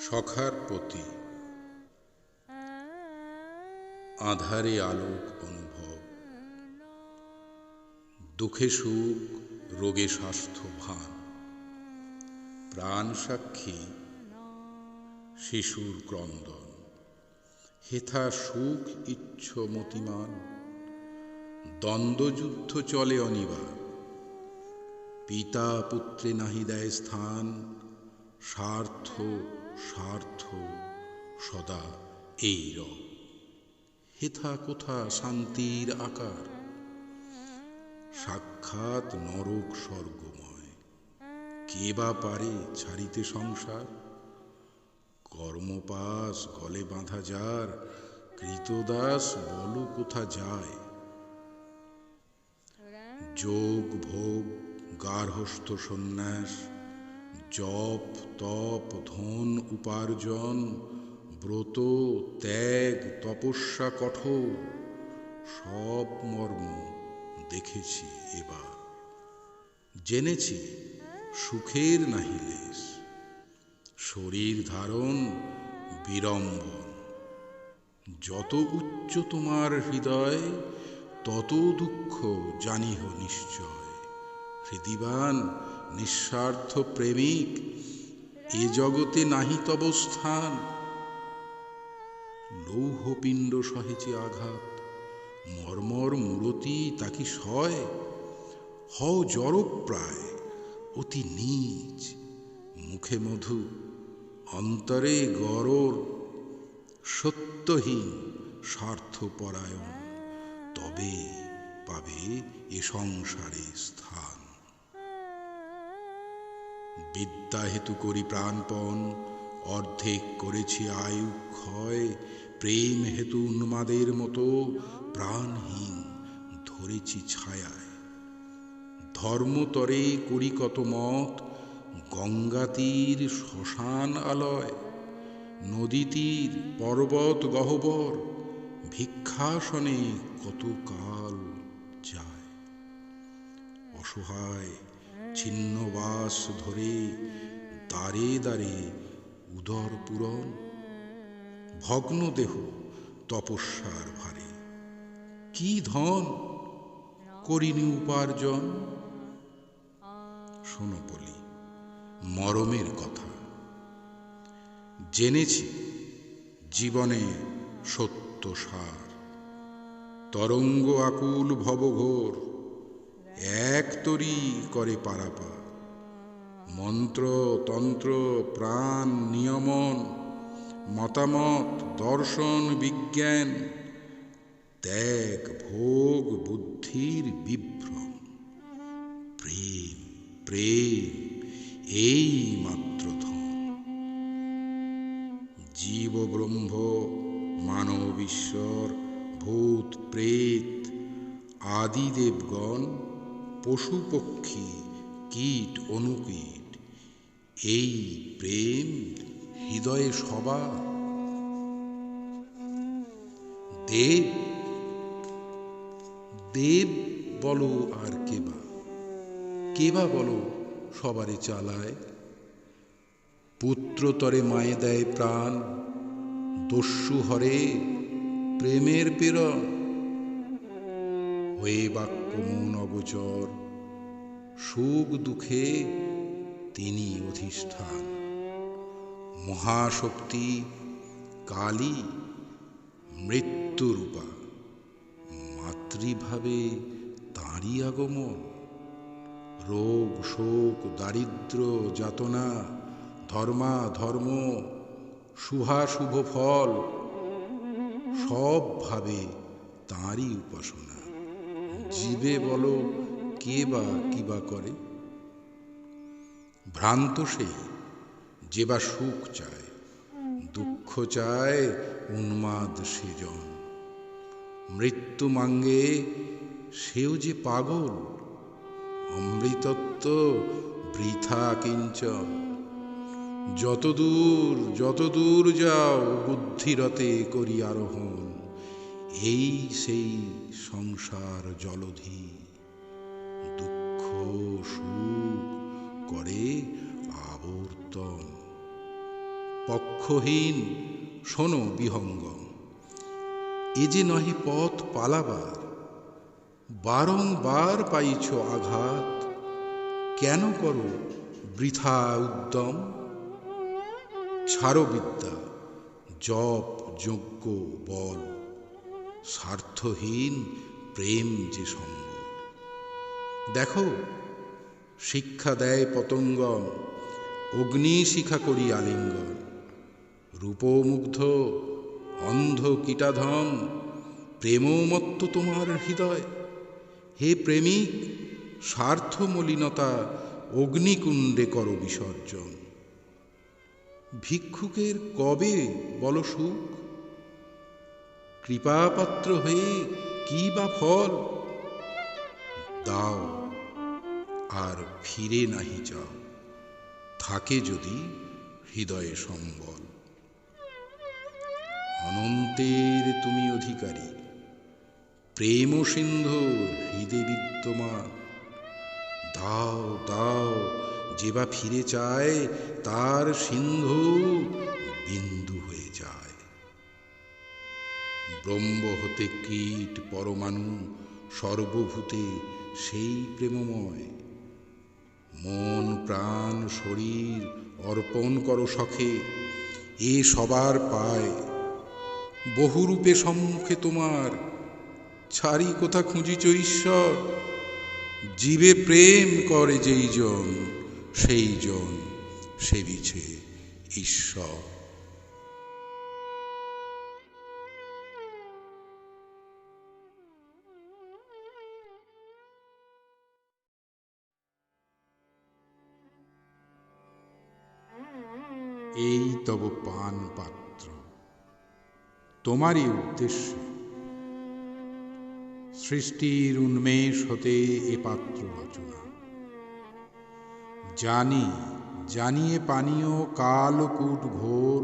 সখার প্রতি আঁধারে আলোক অনুভব, দুঃখে সুখ, রোগে স্বাস্থ্য ভান, প্রাণ সাক্ষী শিশুর ক্রন্দন। হেথা সুখ ইচ্ছ মতিমান, দ্বন্দ্বযুদ্ধ চলে অনিবার। পিতা পুত্রে নাহি দেয় স্থান, স্বার্থ স্বার্থ সদা এই রব। হেথা কোথা শান্তির আকার, সাক্ষাৎ নরক স্বর্গময়। কে বা পারে ছাড়িতে সংসার, কর্মপাশ গলে বাঁধা যার, কৃতদাস বল কোথা যায়। যোগ ভোগ গার্হস্থ সন্ন্যাস, জপ তপ ধন উপার্জন, ব্রত ত্যাগ তপস্যা কঠোর, সব মর্ম দেখেছি এবার। জেনেছি সুখের নাহি লেশ, শরীর ধারণ বিড়ম্বন। যত উচ্চ তোমার হৃদয়, তত দুঃখ জানিহ নিশ্চয়। হৃদিবান নিঃস্বার্থ প্রেমিক, এ জগতে নাহি তব স্থান। লৌহপিণ্ড সহেছে আঘাত, মর্মর মূরতি তাকি সয়। হও জড়প্রায় অতি নীচ, মুখে মধু অন্তরে গরর। সত্যহীন স্বার্থপরায়ণ, তবে পাবে এ সংসারে স্থান। বিদ্যা হেতু করি প্রাণপণ, অর্ধেক করেছি আয়ু ক্ষয়। প্রেম হেতু উন্মাদের মতো, প্রাণহীন ধরেছি ছায়ায়। ধর্মতরে করি কত মত, গঙ্গা তীর শ্মশান আলয়। নদী তীর পর্বত গহ্বর, ভিক্ষাসনে কত কাল যায়। অসহায় ছিন্নবাস ধরে, দ্বারে দ্বারে উদর পূরণ। ভগ্ন দেহ তপস্যার ভারে, কি ধন করিনি উপার্জন। শোনো বলি মরমের কথা, জেনেছি জীবনে সত্য সার। তরঙ্গ আকুল ভবঘোর, এক তরি করে পারাপার। মন্ত্র তন্ত্র প্রাণ নিয়মন, মতামত দর্শন বিজ্ঞান। ত্যাগ ভোগ বুদ্ধির বিভ্রম, প্রেম প্রেম এই মাত্র ধন। জীব ব্রহ্ম মানব ঈশ্বর, ভূত প্রেত আদি দেবগণ, পশু পক্ষী কীট অনুকীট, এই প্রেম হৃদয়ে সবার। দেব দেব বলো আর কেবা, কেবা বলো সবারে চালায়। পুত্রতরে মায়ে দেয় প্রাণ, দস্যু হরে প্রেমের প্রেরণ। হয়ে বাক্য মন অগোচর, সুখ দুঃখে তিনি অধিষ্ঠান। মহাশক্তি কালী মৃত্যুরূপা, মাতৃভাবে তাঁরই আগমন। রোগ শোক দারিদ্র যাতনা, ধর্মা ধর্ম শুভাশুভ ফল, সব ভাবে তাঁরই উপাসনা। জীবে বলো কে বা কিবা করে, ভ্রান্ত সে যে বা সুখ চায়, দুঃখ চায় উন্মাদ সেজন। মৃত্যু মাঙ্গে সেও যে পাগল, অমৃতত্ব বৃথা কিঞ্চন। যত দূর যাও বুদ্ধিরতে করি আরোহণ, এই সেই সংসার জলধি। দুঃখ সুখ করে আবর্তন। পক্ষহীন শোনো বিহঙ্গম, এ যে নহে পথ পালাবার, বারংবার পাইছ আঘাত, কেন করো বৃথা উদ্যম? ছাড়ো বিদ্যা, জপ যজ্ঞ বল, স্বার্থহীন প্রেম যে সঙ্গ। দেখো শিক্ষা দেয় পতঙ্গম, অগ্নি শিখা করি আলিঙ্গন। রূপমুগ্ধ অন্ধ কীটাধম, প্রেমমত্ত তোমার হৃদয়। হে প্রেমিক, স্বার্থ মলিনতা অগ্নিকুণ্ডে করো বিসর্জন। ভিক্ষুকের কবে বল সুখ, কৃপাপাত্র হয়ে কি বা ফল? দাও আর ফিরে নাহি যাও, থাকে যদি হৃদয়ে সম্বল। অনন্তের তুমি অধিকারী, প্রেম সিন্ধু হৃদে বিদ্যমান। দাও দাও, যে বা ফিরে চায়, তার সিন্ধু বিন্দু হয়ে যায়। ব্রহ্ম হতে কীট পরমাণু, সর্বভূতে সেই প্রেমময়। মন প্রাণ শরীর অর্পণ করো সখে, এ সবার পায়। বহুরূপে সম্মুখে তোমার, ছাড়ি কোথা খুঁজিছ ঈশ্বর? জীবে প্রেম করে যেই জন, সেই জন সেবিছে ঈশ্বর। এই তব পান পাত্র, তোমারই উদ্দেশ্যে সৃষ্টির উন্মেষ হতে এ পাত্র রচনা। জানি জানিয়ে পানীয় কালকূট ঘোর,